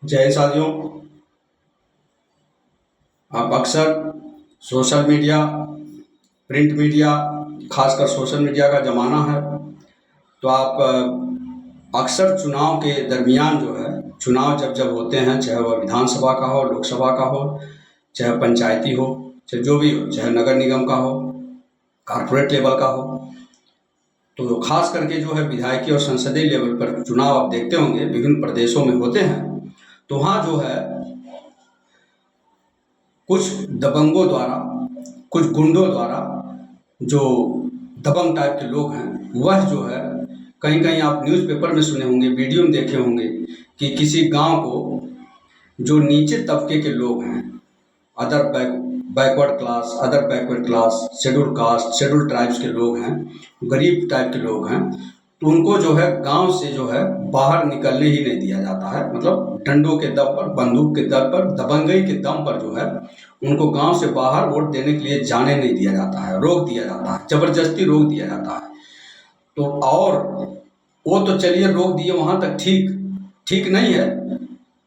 जय साथियों। आप अक्सर सोशल मीडिया, प्रिंट मीडिया, खासकर सोशल मीडिया का ज़माना है, तो आप अक्सर चुनाव के दरमियान जो है, चुनाव जब जब होते हैं, चाहे वह विधानसभा का हो, लोकसभा का हो, चाहे पंचायती हो, चाहे जो भी हो, चाहे नगर निगम का हो, कॉरपोरेट लेवल का हो, तो खास करके जो है विधायकी और संसदीय लेवल पर चुनाव आप देखते होंगे विभिन्न प्रदेशों में होते हैं। तो वहाँ जो है कुछ दबंगों द्वारा, कुछ गुंडों द्वारा, जो दबंग टाइप के लोग हैं, वह जो है कहीं कहीं आप न्यूज़पेपर में सुने होंगे, वीडियो में देखे होंगे कि किसी गांव को जो नीचे तबके के लोग हैं, other backward class, schedule caste, schedule tribes के लोग हैं, गरीब टाइप के लोग हैं, तो उनको जो है गांव से जो है बाहर निकलने ही नहीं दिया जाता है। मतलब डंडों के दम पर, बंदूक के दम पर, दबंगई के दम पर जो है उनको गांव से बाहर वोट देने के लिए जाने नहीं दिया जाता है, रोक दिया जाता है, जबरदस्ती रोक दिया जाता है। तो और वो तो चलिए रोक दिए, वहां तक ठीक ठीक नहीं है,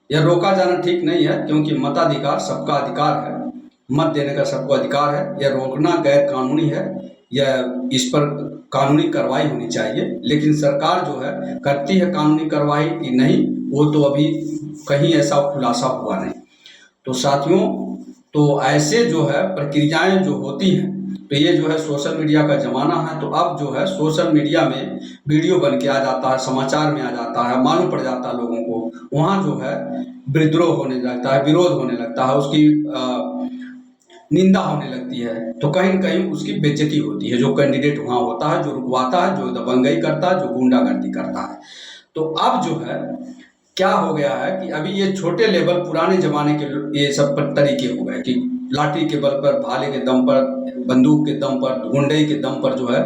यह रोका जाना ठीक नहीं है, क्योंकि मताधिकार सबका अधिकार है, मत देने का सबको अधिकार है। यह रोकना गैर कानूनी है, यह इस पर कानूनी कार्रवाई होनी चाहिए। लेकिन सरकार जो है करती है कानूनी कार्रवाई कि नहीं, वो तो अभी कहीं ऐसा खुलासा हुआ नहीं। तो साथियों, तो ऐसे जो है प्रक्रियाएं जो होती हैं, तो ये जो है सोशल मीडिया का ज़माना है, तो अब जो है सोशल मीडिया में वीडियो बन के आ जाता है, समाचार में आ जाता है, मालूम पड़ जाता है लोगों को, वहाँ जो है विद्रोह होने लगता है, विरोध होने लगता है, उसकी निंदा होने लगती है, तो कहीं न कहीं उसकी बेइज्जती होती है। जो कैंडिडेट वहाँ होता है, जो रुकवाता है, जो दबंगई करता है, जो गुंडागर्दी करता है। तो अब जो है क्या हो गया है कि अभी ये छोटे लेवल, पुराने ज़माने के ये सब तरीके हो गए कि लाठी के बल पर, भाले के दम पर, बंदूक के दम पर, गुंडई के दम पर जो है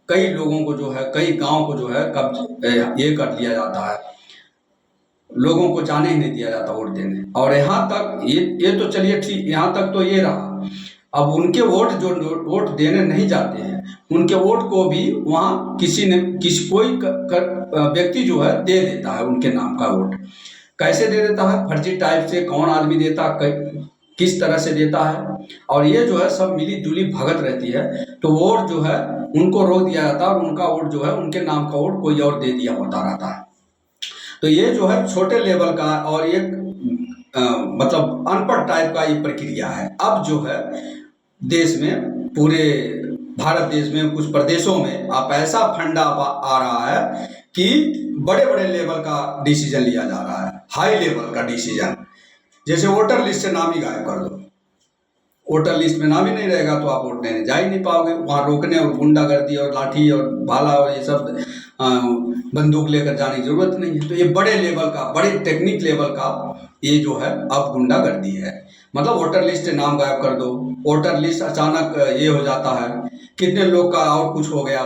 कई लोगों को जो है, कई गाँव को जो है ये कर लिया जाता है, लोगों को जाने ही नहीं दिया जाता वोट देने। और यहाँ तक ये तो चलिए ठीक, यहाँ तक तो ये रहा। अब उनके वोट जो वोट देने नहीं जाते हैं, उनके वोट को भी वहाँ कोई व्यक्ति जो है दे देता है उनके नाम का वोट। कैसे दे देता है? फर्जी टाइप से कौन आदमी देता, किस तरह से देता है, और ये जो है सब मिली जुली भगत रहती है। तो वोट जो है उनको रोक दिया जाता है और उनका वोट जो है, उनके नाम का वोट कोई और दे दिया होता रहता है। तो ये जो है छोटे लेवल का और एक मतलब अनपढ़ टाइप का ये प्रक्रिया है। अब जो है देश में, पूरे भारत देश में कुछ प्रदेशों में अब ऐसा फंडा आ रहा है कि बड़े बड़े लेवल का डिसीजन लिया जा रहा है, हाई लेवल का डिसीजन। जैसे वोटर लिस्ट से नाम ही गायब कर दो, वोटर लिस्ट में नाम ही नहीं रहेगा तो आप वोट देने जा ही नहीं पाओगे। वहाँ रोकने और गुंडागर्दी और लाठी और भाला और ये सब बंदूक लेकर जाने की जरूरत नहीं है। तो ये बड़े लेवल का, बड़े टेक्निक लेवल का ये जो है अब गुंडागर्दी है। मतलब वोटर लिस्ट से नाम गायब कर दो, वोटर लिस्ट अचानक ये हो जाता है, कितने लोग का और कुछ हो गया।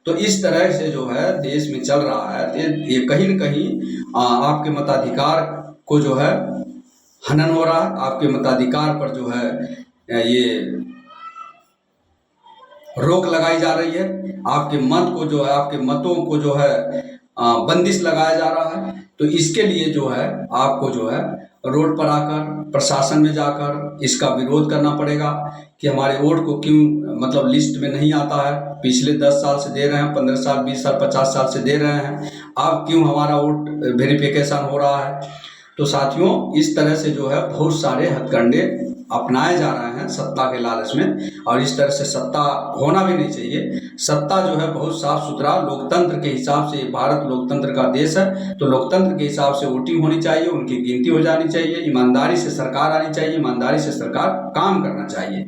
तो इस तरह से जो है देश में चल रहा है। तो ये कहीं न कहीं आपके मताधिकार को जो है हनन हो रहा है, आपके मताधिकार पर जो है ये रोक लगाई जा रही है, आपके मत को जो है, आपके मतों को जो है बंदिश लगाया जा रहा है। तो इसके लिए जो है आपको जो है रोड पर आकर, प्रशासन में जाकर इसका विरोध करना पड़ेगा कि हमारे वोट को क्यों, मतलब लिस्ट में नहीं आता है, पिछले 10 साल से दे रहे हैं, 15 साल, 20 साल, 50 साल से दे रहे हैं, अब क्यों हमारा वोट वेरिफिकेशन हो रहा है। तो साथियों, इस तरह से जो है बहुत सारे हथकंडे अपनाए जा रहे हैं सत्ता के लालच में, और इस तरह से सत्ता होना भी नहीं चाहिए। सत्ता जो है बहुत साफ सुथरा, लोकतंत्र के हिसाब से, भारत लोकतंत्र का देश है, तो लोकतंत्र के हिसाब से वोटिंग होनी चाहिए, उनकी गिनती हो जानी चाहिए, ईमानदारी से सरकार आनी चाहिए, ईमानदारी से सरकार काम करना चाहिए।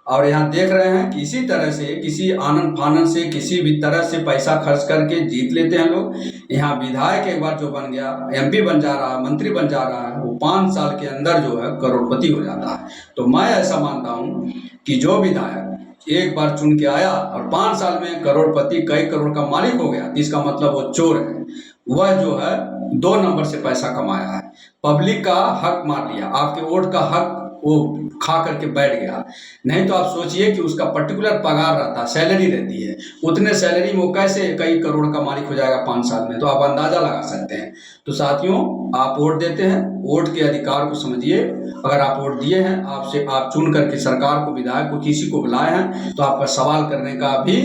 और यहाँ देख रहे हैं कि इसी तरह से, किसी आनन फानन से, किसी भी तरह से पैसा खर्च करके जीत लेते हैं लोग। यहाँ विधायक एक बार जो बन गया, MP बन जा रहा है, मंत्री बन जा रहा है, वो 5 साल के अंदर जो है करोड़पति हो जाता है। तो मैं ऐसा मानता हूँ कि जो विधायक एक बार चुन के आया और 5 साल में करोड़पति, कई करोड़ का मालिक हो गया, इसका मतलब वो चोर है। वह जो है 2 नंबर से पैसा कमाया है, पब्लिक का हक मार लिया, आपके वोट का हक वो खा करके बैठ गया। नहीं तो आप सोचिए कि उसका पर्टिकुलर पगार रहता है, सैलरी रहती है, उतने सैलरी में वो कैसे कई करोड़ का मालिक हो जाएगा 5 साल में, तो आप अंदाजा लगा सकते हैं। तो साथियों, आप वोट देते हैं, वोट के अधिकार को समझिए। अगर आप वोट दिए हैं, आप चुन करके सरकार को, विधायक को, किसी को बुलाए हैं, तो आपका सवाल करने का भी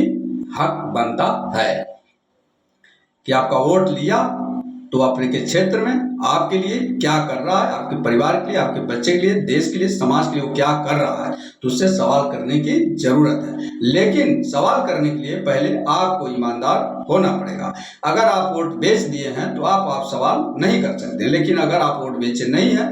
हक बनता है कि आपका वोट लिया तो अपने के क्षेत्र में आपके लिए क्या कर रहा है, आपके परिवार के लिए, आपके बच्चे के लिए, देश के लिए, समाज के लिए वो क्या कर रहा है, तो उससे सवाल करने की जरूरत है। लेकिन सवाल करने के लिए पहले आपको ईमानदार होना पड़ेगा। अगर आप वोट बेच दिए हैं तो आप सवाल नहीं कर सकते, लेकिन अगर आप वोट बेचे नहीं है,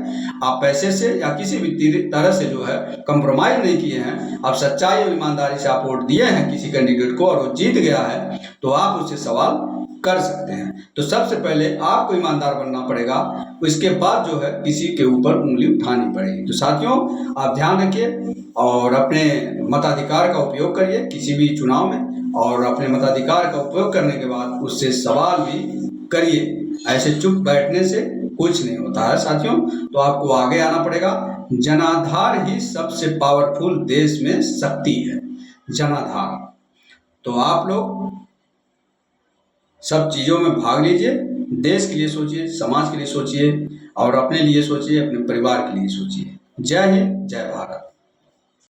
आप पैसे से या किसी भी तरह से जो है कंप्रोमाइज नहीं किए हैं, आप सच्चाई और ईमानदारी से आप वोट दिए हैं किसी कैंडिडेट को और वो जीत गया है, तो आप उससे सवाल कर सकते हैं। तो सबसे पहले आपको ईमानदार बनना पड़ेगा, उसके बाद जो है किसी के ऊपर उंगली उठानी पड़ेगी। तो साथियों, आप ध्यान रखिए और अपने मताधिकार का उपयोग करिए किसी भी चुनाव में, और अपने मताधिकार का उपयोग करने के बाद उससे सवाल भी करिए। ऐसे चुप बैठने से कुछ नहीं होता है साथियों, तो आपको आगे आना पड़ेगा। जनाधार ही सबसे पावरफुल देश में शक्ति है, जनाधार। तो आप लोग सब चीज़ों में भाग लीजिए, देश के लिए सोचिए, समाज के लिए सोचिए, और अपने लिए सोचिए, अपने परिवार के लिए सोचिए। जय हिंद, जय भारत।